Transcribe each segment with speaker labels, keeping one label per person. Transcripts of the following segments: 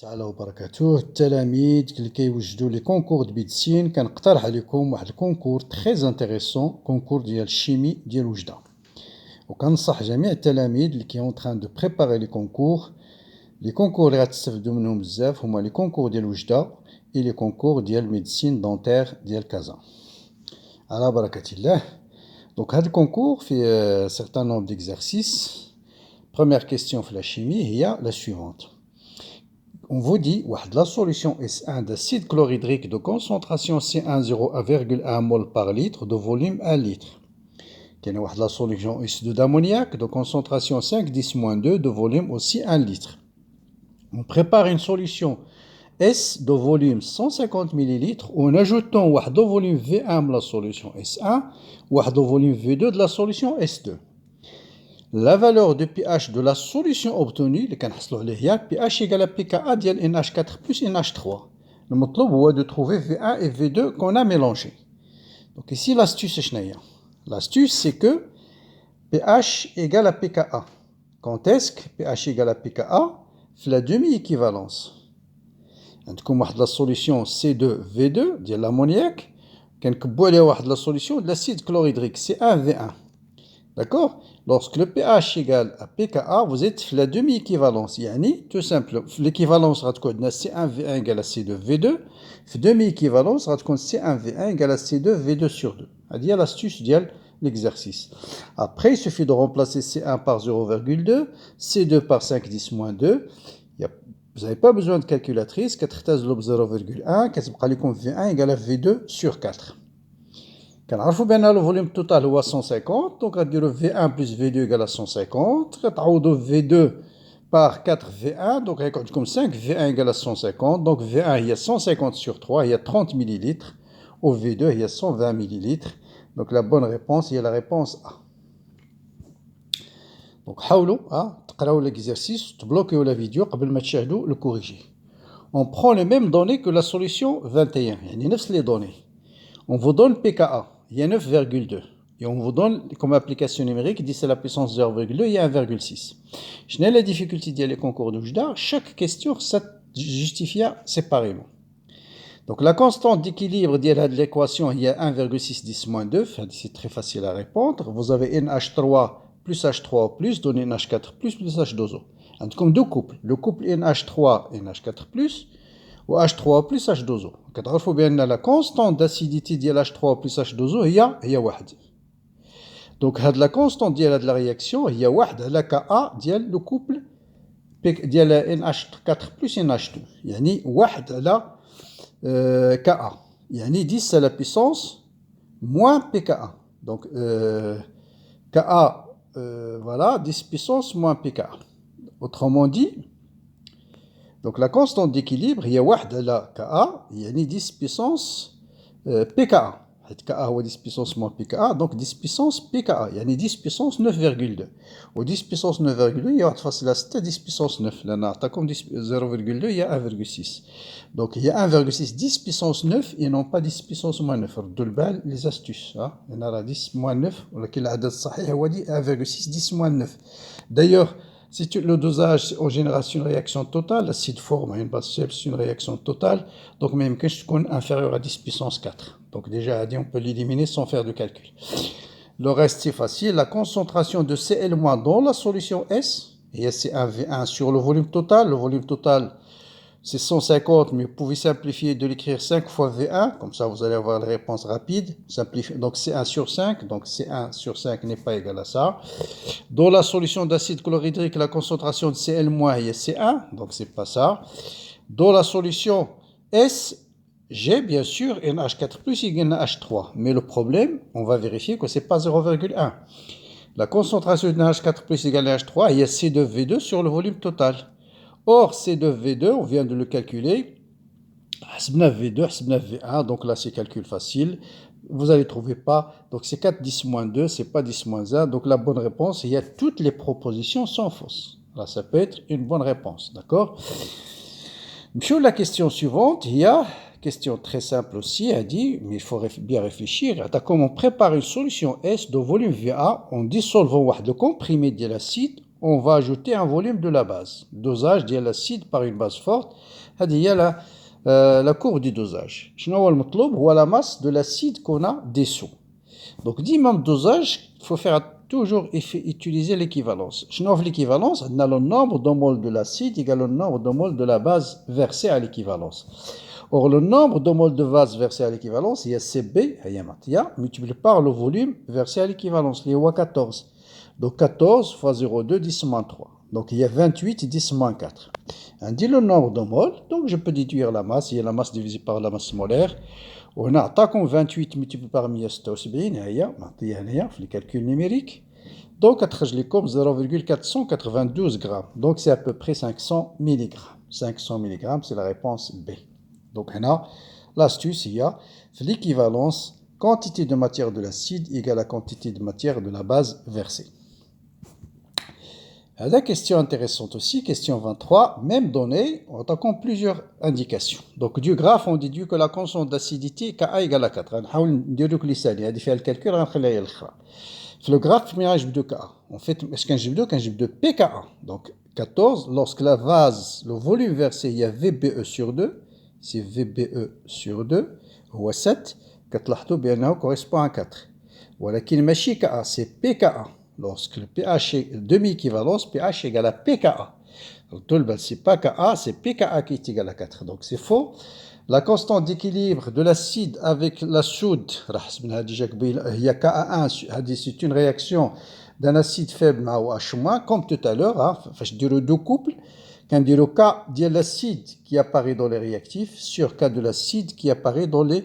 Speaker 1: تعالى وبركاته التلاميذ اللي كيوجدوا لي كونكور د ميديسين كنقترح عليكم واحد الكونكور تري انتريسون كونكور ديال الشيمي ديال وجدة وكنصح جميع التلاميذ اللي كي تران دو بريباري لي كونكور اللي غتستافدوا منهم بزاف هما لي كونكور ديال وجدة اي لي كونكور ديال ميديسين دونتير ديال كازا على بركة الله. دونك هاد الكونكور فيه certain nombre d'exercices. Première question في la chimie هي la suivante. On vous dit la solution S1 d'acide chlorhydrique de concentration C1 0,1 mol par litre de volume 1 litre. La solution S2 d'ammoniac de concentration 5,10-2 de volume aussi 1 litre. On prépare une solution S de volume 150 ml en ajoutant de volume V1 de la solution S1 ou de volume V2 de la solution S2. La valeur de pH de la solution obtenue, le pH égale à pKa dial NH4 plus NH3. Le motlob est de trouver V1 et V2 qu'on a mélangés. Donc ici l'astuce est chenaya. L'astuce c'est que pH égale à pKa. Quand est-ce que pH égale à pKa? C'est la demi-équivalence. Comme la solution C2V2 de l'ammoniac, la solution de l'acide chlorhydrique C1V1. D'accord? Lorsque le pH égale à pKa, vous êtes la demi-équivalence. Yani, tout simple, l'équivalence va être C1V1 égale à C2V2. La demi-équivalence va être C1V1 égale à C2V2 sur 2. C'est l'astuce de l'exercice. Après, il suffit de remplacer C1 par 0,2, C2 par 5,10-2. Vous n'avez pas besoin de calculatrice. 0,1, V1 égale à V2 sur 4. كنعرفوا بان le volume total هو 150 donc غاديروا V1 plus V2 égale à 150 غتعوضوا V2 par 4 V1 donc غيكون عندكم 5 V1 égale à 150 donc V1 هي 150 sur 3 هي 30 ml و V2 هي 120 ml donc la bonne réponse هي la réponse A. donc حاولوا تقراو l'exercice تبلوكيو la vidéo قبل ما تشاهدوا le corriger. On prend les mêmes données que la solution 21 يعني نفس les données. On vous donne pKa, il y a 9,2. Et on vous donne comme application numérique 10 à la puissance 0,2, il y a 1,6. Je n'ai la difficulté d'y aller concours de Wjda. Chaque question, ça justifie séparément. Donc la constante d'équilibre de l'équation, il y a 1,6 10-2. C'est très facile à répondre. Vous avez NH3 plus H3 plus, donne NH4 plus H2O. Comme deux couples. Le couple NH3 NH4 plus. و H3 plus H2O. كتعرفوا بأن la constante d'acidité ديال H3 plus H2O هي واحد. Donc هاد la constante ديال هاد la réaction هي واحد على Ka ديال le couple ديال NH4 plus NH2. يعني واحد على Ka. يعني 10 à la puissance moins pKa. Donc Ka voilà 10 puissance moins pKa. Autrement dit donc la constante d'équilibre هي 1 على Ka يعني 10 puissance pKa. حيت Ka هو 10 puissance moins pKa donc 10 puissance pKa يعني 10 puissance 9,2 و 10 puissance 9,2 هي 1.6 10 puissance 9 لأن عطاكم 0,2 هي 1,6 donc هي 1,6 10 puissance 9 et non pas 10 puissance moins 9. ردوا البال les astuces هنا راه 10 moins 9 ولكن العدد الصحيح هو 1,6 10 moins 9. D'ailleurs si le dosage en général c'est une réaction totale, l'acide forme une base seule, c'est une réaction totale, donc même que je connais inférieur à 10 puissance 4. Donc déjà on peut l'éliminer sans faire de calcul. Le reste c'est facile, la concentration de Cl- dans la solution S, et c'est 1V1 sur le volume total c'est 150, mais vous pouvez simplifier de l'écrire 5 fois V1, comme ça vous allez avoir la réponse rapide. Simplifier. Donc c'est 1 sur 5, donc c'est 1 sur 5 n'est pas égal à ça. Dans la solution d'acide chlorhydrique, la concentration de Cl- est C1, donc c'est pas ça. Dans la solution S, j'ai bien sûr NH4+, égale NH3, mais le problème, on va vérifier que c'est pas 0,1. La concentration de NH4+, égale NH3, il y a C2V2 sur le volume total. Or, C2V2, on vient de le calculer, V2, V1, donc là c'est calcul facile, vous allez trouver pas, donc c'est 4 10-2, c'est pas 10-1, donc la bonne réponse, il y a toutes les propositions sont fausses. Là ça peut être une bonne réponse, d'accord? Sur la question suivante, il y a question très simple aussi, elle dit, mais il faut bien réfléchir, comment on prépare une solution S de volume VA en dissolvant le comprimé de l'acide on va ajouter un volume de la base. Dosage de l'acide par une base forte. Il y a la courbe du dosage. C'est la masse de l'acide qu'on a dessous. Donc, dit même dosage, il faut faire toujours utiliser l'équivalence. L'équivalence, on a le nombre de moles de l'acide égale le nombre de moles de la base versée à l'équivalence. Or, le nombre de moles de base versé à l'équivalence, il y a CB, multiplié par le volume versé à l'équivalence, il y a 14. Donc 14 fois 0,2, 10 moins 3. Donc il y a 28, 10 moins 4. On dit le nombre de moles, donc je peux déduire la masse, il y a la masse divisée par la masse molaire. On a 28 multiplié par 176, il y a le calcul numérique. Donc, je l'ai comme 0,492 grammes. Donc, c'est à peu près 500 mg. 500 mg, c'est la réponse B. Donc, l'astuce, il y a l'équivalence quantité de matière de l'acide égale à quantité de matière de la base versée. La question intéressante aussi, question 23, même donnée, on a plusieurs indications. Donc, du graphe, on déduit que la constante d'acidité Ka égale à 4. On va faire le calcul, on va le graphe, je vais de Ka. En fait, est-ce qu'un j'ai de pKa. Donc, 14, lorsque la vase, le volume versé, il y a VBE sur 2, c'est VBE sur 2, ou 7, bien correspond à 4. Voilà qu'il m'a Ka, c'est pKa. Lorsque le pH est demi-équivalence, pH égale à pKa. Donc, tout le bas, c'est pas Ka, c'est pKa qui est égal à 4. Donc, c'est faux. La constante d'équilibre de l'acide avec la soude, il y a Ka1, c'est une réaction d'un acide faible à OH-, comme tout à l'heure, je dirais deux couples, quand on dit le K de l'acide qui apparaît dans les réactifs sur K de l'acide qui apparaît dans les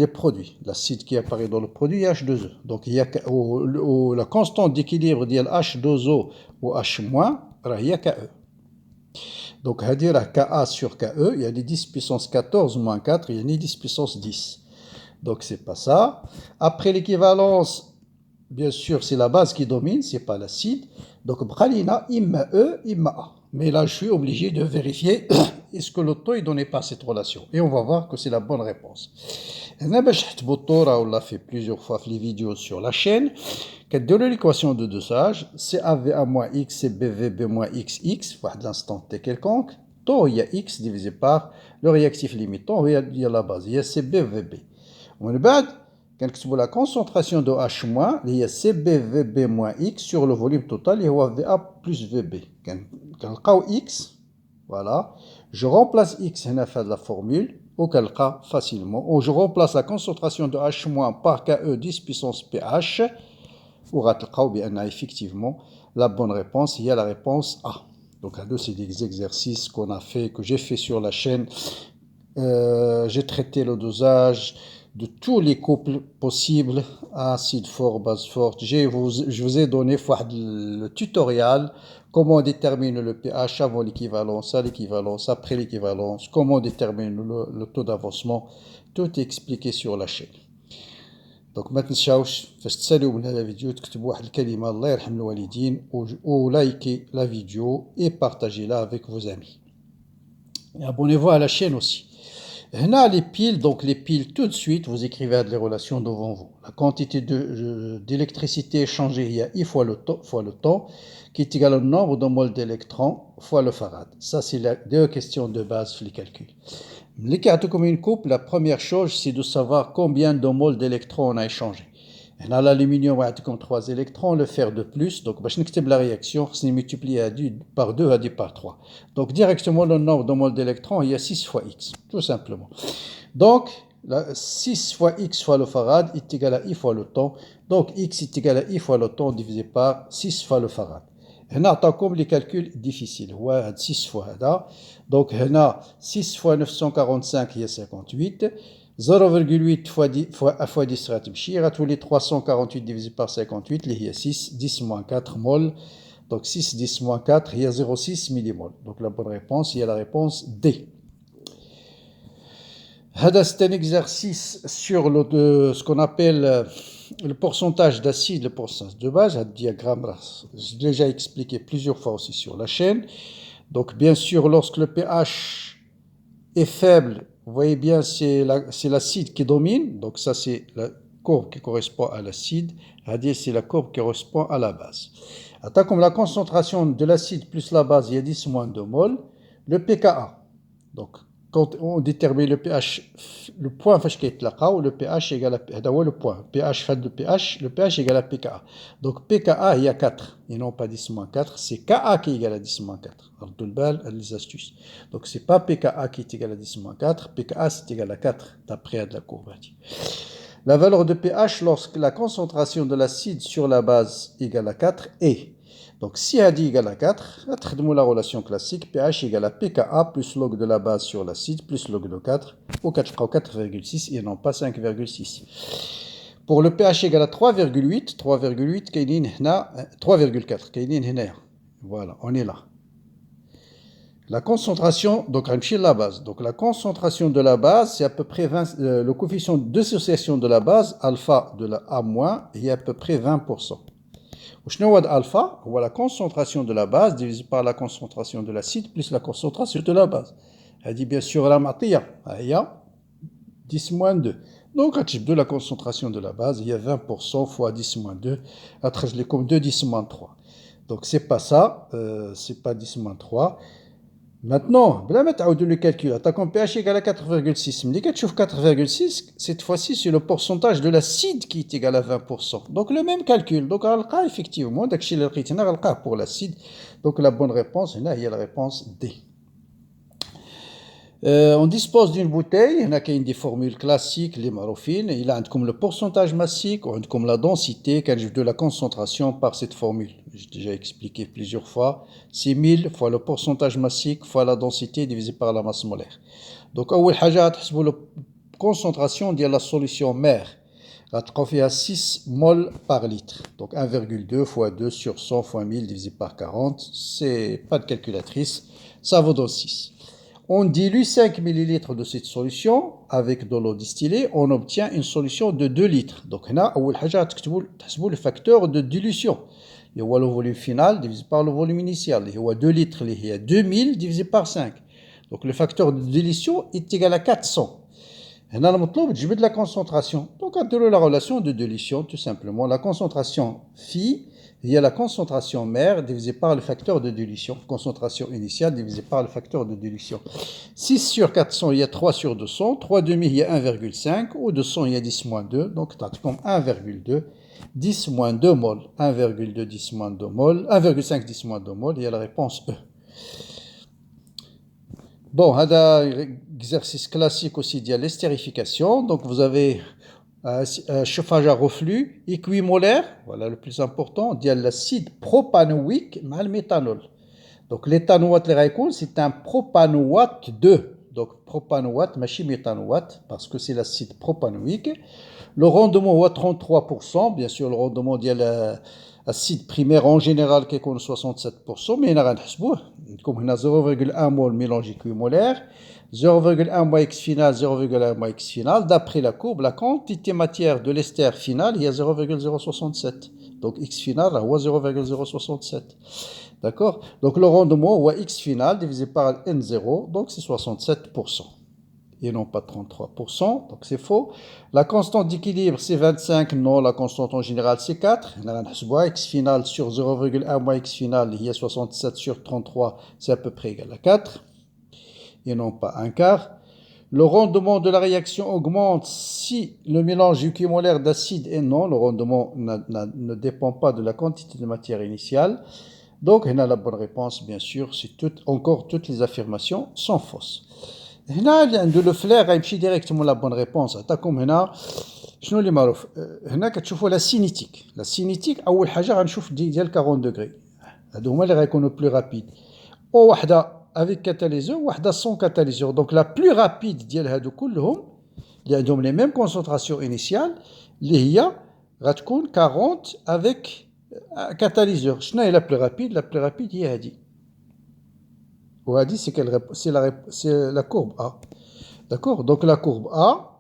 Speaker 1: produits. L'acide qui apparaît dans le produit est H2O. Donc, il y a la constante d'équilibre de H2O ou H-, il y a KE. Donc, on va dire Ka sur Ke, il y a des 10 puissance 14 moins 4, il y a des 10 puissance 10. Donc, c'est pas ça. Après l'équivalence, bien sûr, c'est la base qui domine, c'est pas l'acide. Donc, Bralina, imma E, imma A. Mais là, je suis obligé de vérifier est-ce que l'auto ne donnait pas cette relation. Et on va voir que c'est la bonne réponse. On l'a fait plusieurs fois les vidéos sur la chaîne. Quand l'équation de dosage, c'est AVA moins X, c'est BVB moins XX, à l'instant T quelconque. Taux, il y a X divisé par le réactif limitant, il y a la base, il y a CBVB. On est bad. Quand la concentration de H-, il y a CBVB moins X sur le volume total, il y a VA plus VB. Quand X, voilà, je remplace X en fait de la formule, auquel cas facilement, ou je remplace la concentration de H- par KE 10 puissance pH, ou bien effectivement la bonne réponse, il y a la réponse A. Donc, c'est des exercices qu'on a fait, que j'ai fait sur la chaîne. J'ai traité le dosage de tous les couples possibles, acide fort, base forte. Je vous ai donné le tutoriel, comment déterminer le pH avant l'équivalence, à l'équivalence, après l'équivalence, comment déterminer le taux d'avancement. Tout est expliqué sur la chaîne. Donc ما تنساوش فاش تساليو من هذا الفيديو تكتبوا واحد الكلمة الله يرحم الوالدين ou likez la vidéo et partagez-la avec vos amis. Et abonnez-vous à la chaîne aussi. Là, les piles, donc les piles, tout de suite, vous écrivez les relations devant vous. La quantité d'électricité échangée, il y a I fois le temps, qui est égal au nombre de moles d'électrons fois le farad. Ça, c'est les deux questions de base pour les calculs. Les cartes comme une coupe, la première chose, c'est de savoir combien de moles d'électrons on a échangé. Là, l'aluminium a comme 3 électrons, le fer de plus. Donc, je vais la réaction, c'est multiplié par 2 à par 3. Donc, directement, le nombre de moles d'électrons, il y a 6 fois X, tout simplement. Donc, 6 fois X fois le farad est égal à I fois le temps. Donc, X est égal à I fois le temps divisé par 6 fois le farad. هنا comme les calculs difficiles. 6 fois هذا. Donc, 6 fois 945 il y a 58. 0,8 fois 10 غتولي 348 divisé par 58 اللي هي 6 10 moins 4 mol. Donc 6 10 moins 4 il y a 0,6 millimol. Donc la bonne réponse, il y a la réponse D. C'est un exercice sur ce qu'on appelle le pourcentage d'acide, le pourcentage de base, un diagramme, j'ai déjà expliqué plusieurs fois aussi sur la chaîne. Donc bien sûr, lorsque le pH est faible, vous voyez bien, c'est l'acide qui domine. Donc ça, c'est la courbe qui correspond à l'acide. C'est la courbe qui correspond à la base. Comme la concentration de l'acide plus la base, il y a 10 moins 2 mol, le pKa. Donc, quand on détermine le pH, le point le pH égale à le point. pH fait le pH égale à pKa. Donc, pKa, il y a 4, et non pas 10 moins 4, c'est Ka qui est égal à 10 moins 4. Alors, tout le bal, les astuces. Donc, c'est pas pKa qui est égal à 10 moins 4, pKa c'est égal à 4, d'après la courbe. La valeur de pH lorsque la concentration de l'acide sur la base égale à 4 est. Donc si A dit égale à 4, nous la relation classique, pH égale à pKa plus log de la base sur l'acide plus log de 4, au 4,6 et non pas 5,6. Pour le pH égale à 3,8, 3,4, voilà, on est là. La concentration, donc la base. Donc la concentration de la base, c'est à peu près 20, le coefficient d'association de la base, alpha de la A-, il y a à peu près 20%. Alpha, ou la concentration de la base divisé par la concentration de l'acide plus la concentration de la base. Elle dit bien sûr la matière, il y a 10 moins 2. Donc, de la concentration de la base, il y a 20% fois 10 moins 2, à comme 2 10 moins 3. Donc, c'est pas ça, c'est pas 10 moins 3. Maintenant, بلا ما تعاودوا le calcul, attaquons pH égale à 4,6. ملي كتشوف 4,6, cette fois-ci, c'est le pourcentage de l'acide qui est égal à 20%. Donc, le même calcul. Donc, غنلقى effectivement, داكشي اللي لقيت هنا غنلقاه pour l'acide. Donc, la bonne réponse, هنا هي la réponse D. On dispose d'une bouteille, il y a des formules classiques, les marofines, il a comme le pourcentage massique, ou comme la densité, de la concentration par cette formule. J'ai déjà expliqué plusieurs fois. C'est 1000 fois le pourcentage massique fois la densité divisé par la masse molaire. Donc, la concentration de la solution mère. Il y a 6 mol par litre. Donc 1,2 fois 2 sur 100 fois 1000 divisé par 40. C'est pas de calculatrice. Ça vaut donc 6. On dilue 5 ml de cette solution avec de l'eau distillée, on obtient une solution de 2 litres. Donc, là, le facteur de dilution. Il y a le volume final divisé par le volume initial. Il y a 2 litres, il y a 2000 divisé par 5. Donc, le facteur de dilution est égal à 400. Et là, je mets de la concentration. Donc, on a la relation de dilution, tout simplement. La concentration phi, il y a la concentration mère divisée par le facteur de dilution. Concentration initiale divisée par le facteur de dilution. 6 sur 400, il y a 3 sur 200. 3 demi, il y a 1,5. Ou 200, il y a 10 moins 2. Donc, tu as comme 1,2. 10 moins 2 mol. 1,2, 10 moins 2 mol. 1,5, 10 moins 2 mol. Il y a la réponse E. Bon, un exercice classique aussi de l'estérification. Donc, vous avez un chauffage à reflux équimolaire, voilà le plus important, il y a l'acide propanoïque mal le méthanol. Donc, l'éthanoate, c'est un propanoate 2. Donc, propanoate, machine méthanoate, parce que c'est l'acide propanoïque. Le rendement est 33%. Bien sûr, le rendement de l'acide primaire en général qui est 67%, mais il y a comme 0,1 mol mélange équimolaire, 0,1 moins X final, 0,1 moins X final. D'après la courbe, la quantité matière de l'ester final, il y a 0,067. Donc X final, c'est 0,067. D'accord? Donc le rendement, ou X final divisé par N0, donc c'est 67%. Et non pas 33%, donc c'est faux. La constante d'équilibre, c'est 25, non, la constante en général, c'est 4. X final sur 0,1 moins X final, il y a 67 sur 33, c'est à peu près égal à 4. Et non pas un quart. Le rendement de la réaction augmente si le mélange équimolaire d'acide est non. Le rendement ne dépend pas de la quantité de matière initiale. Donc, on a la bonne réponse, bien sûr. Encore toutes les affirmations sont fausses. هنا عنده لو فلير غيمشي ديريكتومون لا بون ريبونس. عطاكم هنا شنو اللي معروف. هنا كتشوفوا لا سينيتيك. لا سينيتيك اول حاجه غنشوف ديال 40 دوغري. هادو هما اللي غيكونوا بلو رابيد. او وحده افيك كاتاليزور وحده سون كاتاليزور. دونك لا بلو رابيد ديال هادو كلهم اللي عندهم لي ميم كونسونطراسيون انيسيال اللي هي غتكون 40 افيك كاتاليزور. شنو هي لا بلو رابيد؟ لا بلو رابيد هي هادي. C'est la courbe A. D'accord? Donc la courbe A,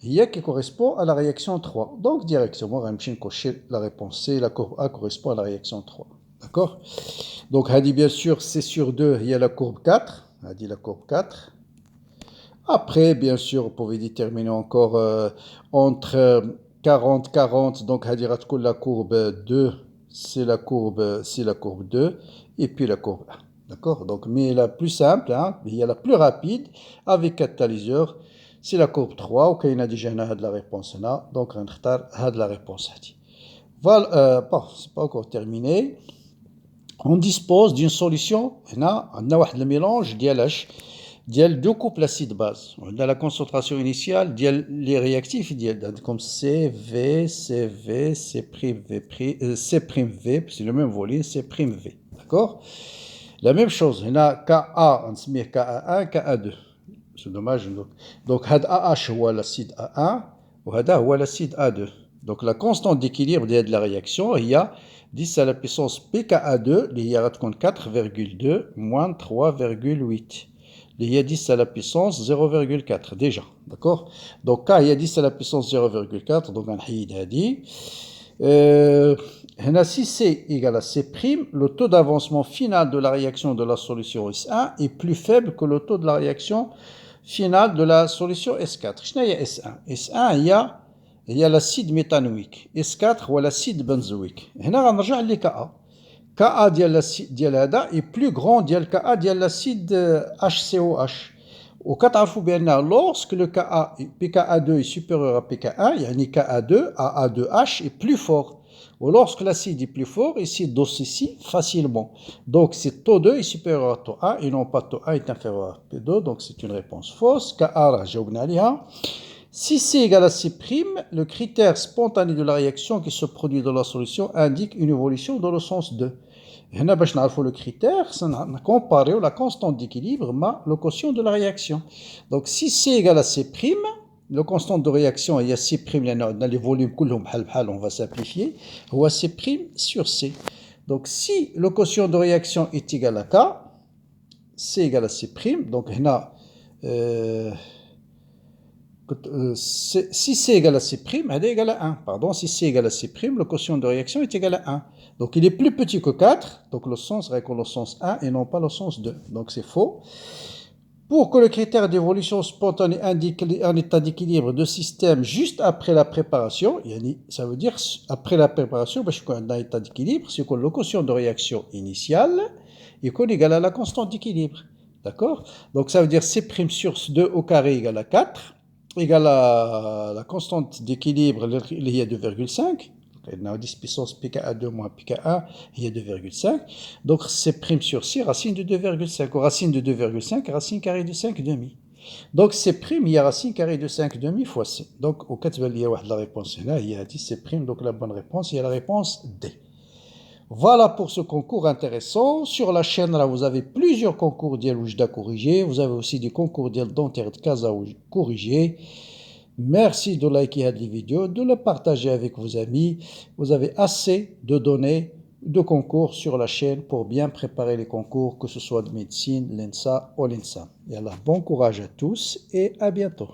Speaker 1: qui correspond à la réaction 3. Donc directement, on va cocher la réponse C. La courbe A correspond à la réaction 3. D'accord? Donc, bien sûr, C sur 2, il y a la courbe 4. La courbe 4. Après, bien sûr, vous pouvez déterminer encore entre 40, 40. Donc, la courbe 2, c'est la courbe 2, et puis la courbe 1. D'accord? Donc, mais la plus simple, hein, il y a la plus rapide, avec catalyseur, c'est la courbe 3, où il y a déjà la réponse là, donc on a la réponse. Voilà, bon, c'est pas encore terminé. On dispose d'une solution, on a un mélange ديال deux couples acides base. On a la concentration initiale ديال les réactifs comme CV, CV, C', C'V, c'est le même volume, C'V. D'accord? La même chose, on a Ka, on se met Ka1, Ka2. C'est dommage. Donc, AH هو l'acide A1 وهذا هو l'acide A2. Donc, la constante d'équilibre de la réaction, il y a 10 à la puissance pKa2, il y a 4,2 moins 3,8. Il y a 10 à la puissance 0,4 déjà. D'accord? Donc, K, il y a 10 à la puissance 0,4. Donc, on a dit. Si C égale à C', le taux d'avancement final de la réaction de la solution S1 est plus faible que le taux de la réaction finale de la solution S4. Qu'est-ce qu'il y a S1? S1, il y a l'acide méthanoïque. S4, ou l'acide benzoïque. Ici, on va revenir à Ka. Ka ديال هذا est plus grand ديال Ka ديال l'acide HCOH. وكتعرفوا بأن lorsque le pKa2 est supérieur à pKa1, يعني Ka2, AA2H est plus fort. Ou lorsque l'acide est plus fort, ici d'ici facilement. Donc c'est taux 2 est supérieur à taux 1 et non pas taux 1 est inférieur à P2. Donc c'est une réponse fausse. Ka جاوبنا عليها. Si C égale à C', le critère spontané de la réaction qui se produit dans la solution indique une évolution dans le sens 2. هنا باش نعرفوا le critère, on comparer la constante d'équilibre مع le quotient de la réaction. Donc si C égale à C', le constant de réaction il y a C', لأن les volumes كلهم بحال بحال, on va simplifier, هو C' sur C. Donc si le quotient de réaction est égal à K, C égale à C', donc هنا si C égale à C', elle est égale à 1. Pardon, si C égale à C', le quotient de réaction est égal à 1. Donc il est plus petit que 4, donc le sens serait le sens 1 et non pas le sens 2. Donc c'est faux. Pour que le critère d'évolution spontanée indique un état d'équilibre de système juste après la préparation, ça veut dire après la préparation, parce qu'on a un état d'équilibre, c'est que le quotient de réaction initiale est égal à la constante d'équilibre. D'accord? Donc ça veut dire C' sur 2 au carré égale à 4. Égale à la constante d'équilibre, il y a 2,5. On a 10 puissance pKa2 moins pKa1, il y a 2,5. Donc C' sur C, racine de 2,5. Racine de 2,5, racine carrée de 5 demi. Donc C', il y a racine carrée de 5 demi fois C. Donc au 4, il y a la réponse là, il y a 10 C', donc la bonne réponse, il y a la réponse D. Voilà pour ce concours intéressant. Sur la chaîne, là, vous avez plusieurs concours d'El corrigé. Vous avez aussi des concours dentaire de Casa corrigé. Merci de liker la vidéo, de le partager avec vos amis. Vous avez assez de données de concours sur la chaîne pour bien préparer les concours, que ce soit de médecine, l'ENSA ou l'INSA. Bon courage à tous et à bientôt.